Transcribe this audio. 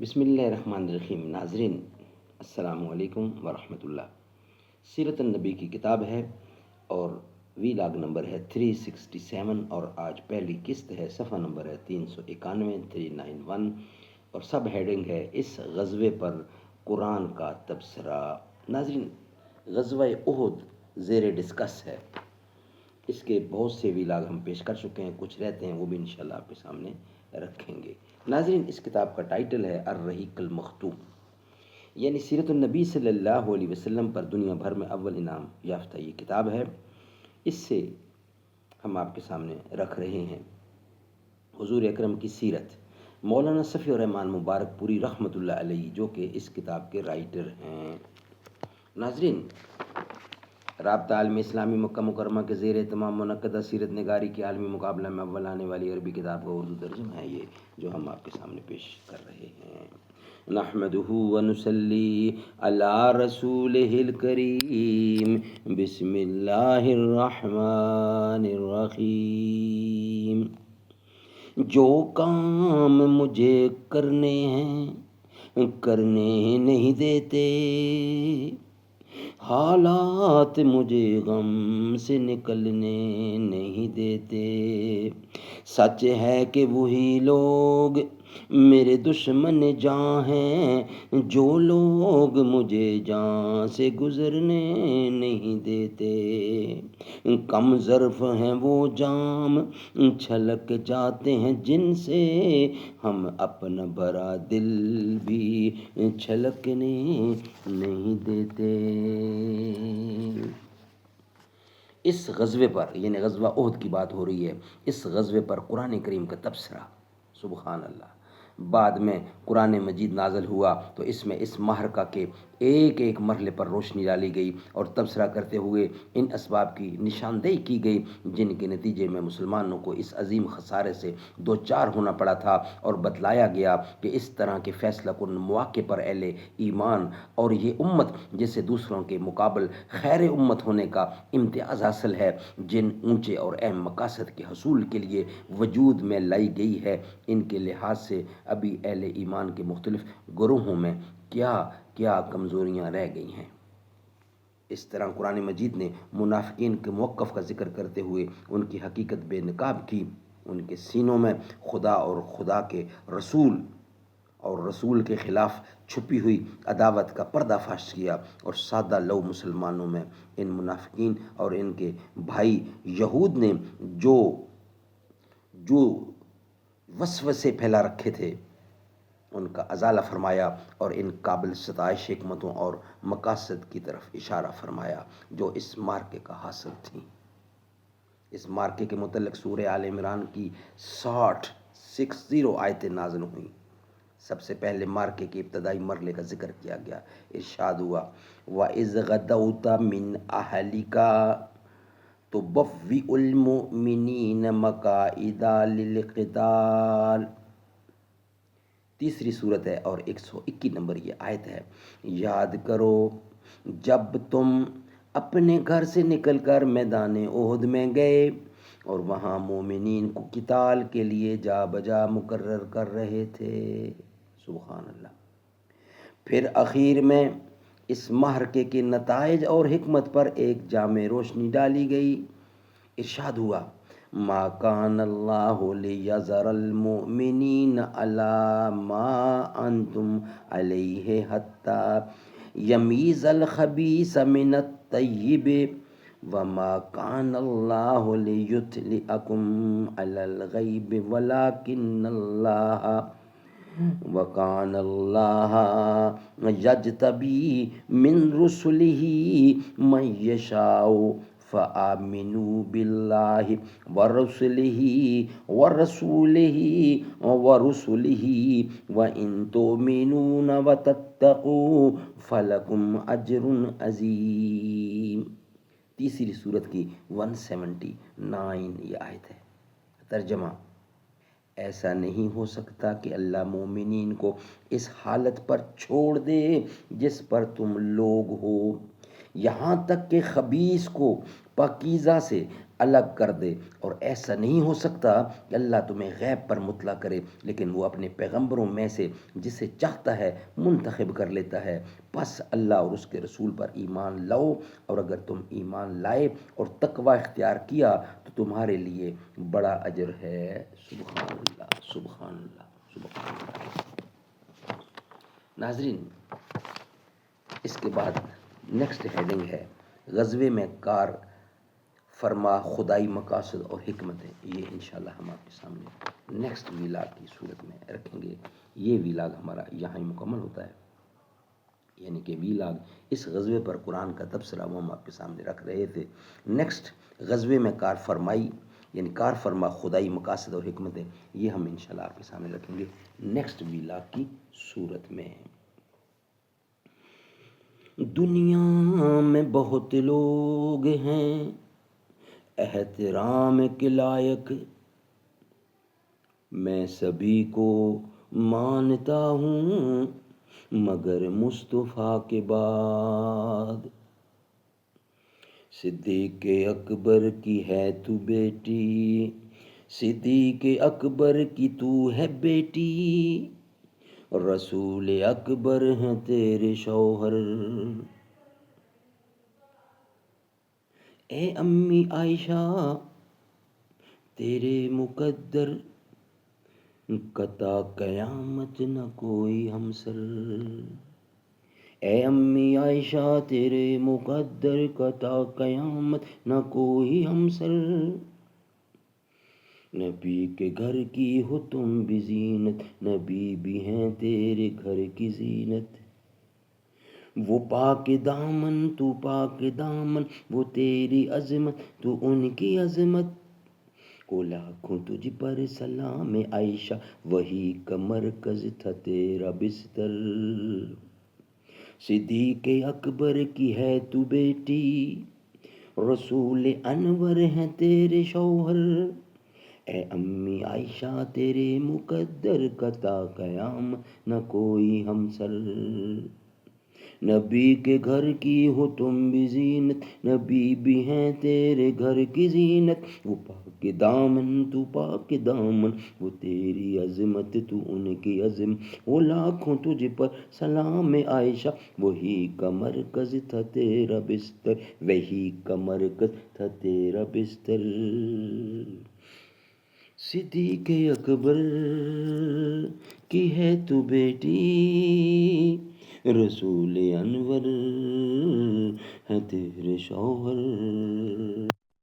بسم اللہ الرحمن الرحیم۔ ناظرین السلام علیکم ورحمۃ اللہ۔ سیرت النبی کی کتاب ہے اور وی لاگ نمبر ہے 367 اور آج پہلی قسط ہے، صفحہ نمبر ہے 391 391 اور سب ہیڈنگ ہے اس غزوے پر قرآن کا تبصرہ۔ ناظرین غزوہ احد زیر ڈسکس ہے، اس کے بہت سے ویلاگ ہم پیش کر چکے ہیں، کچھ رہتے ہیں وہ بھی انشاءاللہ آپ کے سامنے رکھیں گے۔ ناظرین اس کتاب کا ٹائٹل ہے الرحیق المختوم، یعنی سیرت النبی صلی اللہ علیہ وسلم پر دنیا بھر میں اول انعام یافتہ یہ کتاب ہے۔ اس سے ہم آپ کے سامنے رکھ رہے ہیں حضور اکرم کی سیرت۔ مولانا صفی الرحمان مبارک پوری رحمۃ اللہ علیہ جو کہ اس کتاب کے رائٹر ہیں۔ ناظرین رابطہ عالم اسلامی مکہ مکرمہ کے زیر اہتمام منعقدہ سیرت نگاری کے عالمی مقابلہ میں اول آنے والی عربی کتاب کا اردو ترجمہ ہے یہ جو ہم آپ کے سامنے پیش کر رہے ہیں۔ نحمدہ ونصلی علی رسولہ الکریم، بسم اللہ الرحمن الرحیم۔ جو کام مجھے کرنے ہیں کرنے نہیں دیتے، حالات مجھے غم سے نکلنے نہیں دیتے۔ سچ ہے کہ وہی لوگ میرے دشمن جاں ہیں، جو لوگ مجھے جاں سے گزرنے نہیں دیتے۔ کم ظرف ہیں وہ جام چھلک جاتے ہیں جن سے ہم اپنا بھرا دل بھی چھلکنے نہیں دیتے۔ اس غزوے پر یعنی غزوہ احد کی بات ہو رہی ہے، اس غزوے پر قرآن کریم کا تبصرہ، سبحان اللہ۔ بعد میں قرآن مجید نازل ہوا تو اس میں اس معرکہ کے ایک ایک مرحلے پر روشنی ڈالی گئی اور تبصرہ کرتے ہوئے ان اسباب کی نشاندہی کی گئی جن کے نتیجے میں مسلمانوں کو اس عظیم خسارے سے دوچار ہونا پڑا تھا، اور بتلایا گیا کہ اس طرح کے فیصلہ کن مواقع پر اہل ایمان اور یہ امت جسے دوسروں کے مقابل خیر امت ہونے کا امتیاز حاصل ہے، جن اونچے اور اہم مقاصد کے حصول کے لیے وجود میں لائی گئی ہے، ان کے لحاظ سے ابھی اہل ایمان کے مختلف گروہوں میں کیا کیا کمزوریاں رہ گئی ہیں۔ اس طرح قرآن مجید نے منافقین کے موقف کا ذکر کرتے ہوئے ان کی حقیقت بے نقاب کی، ان کے سینوں میں خدا اور خدا کے رسول اور رسول کے خلاف چھپی ہوئی عداوت کا پردہ فاش کیا، اور سادہ لو مسلمانوں میں ان منافقین اور ان کے بھائی یہود نے جو وسوسے پھیلا رکھے تھے ان کا ازالہ فرمایا، اور ان قابل ستائش حکمتوں اور مقاصد کی طرف اشارہ فرمایا جو اس معرکے کا حاصل تھیں۔ اس معرکے کے متعلق سورہ آل عمران کی 60 آیتیں نازل ہوئیں۔ سب سے پہلے معرکے کے ابتدائی مرحلے کا ذکر کیا گیا، ارشاد ہوا وَإِذْ غَدَوْتَ مِنْ أَهْلِكَ تُبَوِّئُ الْمُؤْمِنِينَ مَقَاعِدَ لِلْقِتَالِ۔ تیسری صورت ہے اور 121 نمبر یہ آیت ہے۔ یاد کرو جب تم اپنے گھر سے نکل کر میدان احد میں گئے اور وہاں مومنین کو قتال کے لیے جا بجا مقرر کر رہے تھے، سبحان اللہ۔ پھر اخیر میں اس معرکے کے نتائج اور حکمت پر ایک جامع روشنی ڈالی گئی، ارشاد ہوا ما کان اللہ لیذر المؤمنین علی ما انتم علیہ حتی یمیز الخبیث من الطیب وما کان اللہ لیطلعکم علی الغیب ولکن اللہ وَكَانَ اللَّهَ يَجْتَبِي مِن رُسُلِهِ مَن يَشَاءُ فَآمِنُوا بِاللَّهِ وَرُسُلِهِ وَإِن تُؤْمِنُوا وَتَتَّقُوا فَلَكُمْ أَجْرٌ عَظِيمٌ۔ تیسری سورت کی 179 یہ آیت ہے۔ ترجمہ: ایسا نہیں ہو سکتا کہ اللہ مومنین کو اس حالت پر چھوڑ دے جس پر تم لوگ ہو، یہاں تک کہ خبیث کو پاکیزہ سے الگ کر دے، اور ایسا نہیں ہو سکتا کہ اللہ تمہیں غیب پر مطلع کرے، لیکن وہ اپنے پیغمبروں میں سے جسے چاہتا ہے منتخب کر لیتا ہے۔ پس اللہ اور اس کے رسول پر ایمان لاؤ، اور اگر تم ایمان لائے اور تقوی اختیار کیا تو تمہارے لیے بڑا اجر ہے۔ سبحان اللہ، سبحان اللہ، سبحان اللہ۔ ناظرین، اس کے بعد نیکسٹ ہیڈنگ ہے غزوے میں کار فرما خدائی مقاصد اور حکمتیں۔ یہ انشاءاللہ ہم آپ کے سامنے نیکسٹ ویلاگ کی صورت میں رکھیں گے۔ یہ ویلاگ ہمارا یہاں ہی مکمل ہوتا ہے، یعنی کہ ویلاگ اس غزوے پر قرآن کا تبصرہ وہ ہم آپ کے سامنے رکھ رہے تھے۔ نیکسٹ غزوے میں کار فرمائی، یعنی کار فرما خدائی مقاصد اور حکمتیں، یہ ہم انشاءاللہ آپ کے سامنے رکھیں گے نیکسٹ ویلاگ کی صورت میں۔ دنیا میں بہت لوگ ہیں احترام کے لائق، میں سبھی کو مانتا ہوں مگر مصطفیٰ کے بعد۔ صدیق اکبر کی ہے تو بیٹی، صدیق اکبر کی تو ہے بیٹی، رسول اکبر ہیں تیرے شوہر۔ اے امی عائشہ تیرے مقدر قطع قیامت نہ کوئی ہمسر۔ اے امی عائشہ تیرے مقدر قطع قیامت نہ کوئی ہمسر۔ نبی کے گھر کی ہو تم بھی زینت، نبی بھی ہیں تیرے گھر کی زینت۔ وہ پاک دامن تو پاک دامن، وہ تیری عظمت تو ان کی عظمت۔ کو لاکھوں تجھ پر سلام عائشہ، وہی کا مرکز تھا تیرا بستر۔ صدیق اکبر کی ہے تو بیٹی، رسول انور ہیں تیرے شوہر۔ اے امی عائشہ تیرے مقدر قطع قیامت نہ کوئی ہمسر۔ نبی کے گھر کی ہو تم بھی زینت، نبی بھی ہیں تیرے گھر کی زینت۔ وہ پاک دامن تو پاک دامن، وہ تیری عظمت تو ان کی عظمت۔ وہ لاکھوں تجھ پر سلام عائشہ، وہی کا مرکز تھا تیرا بستر، وہی کا مرکز تھا تیرا بستر۔ صدیق اکبر کی ہے تو بیٹی، رسول انور ہے تیرے شوہر۔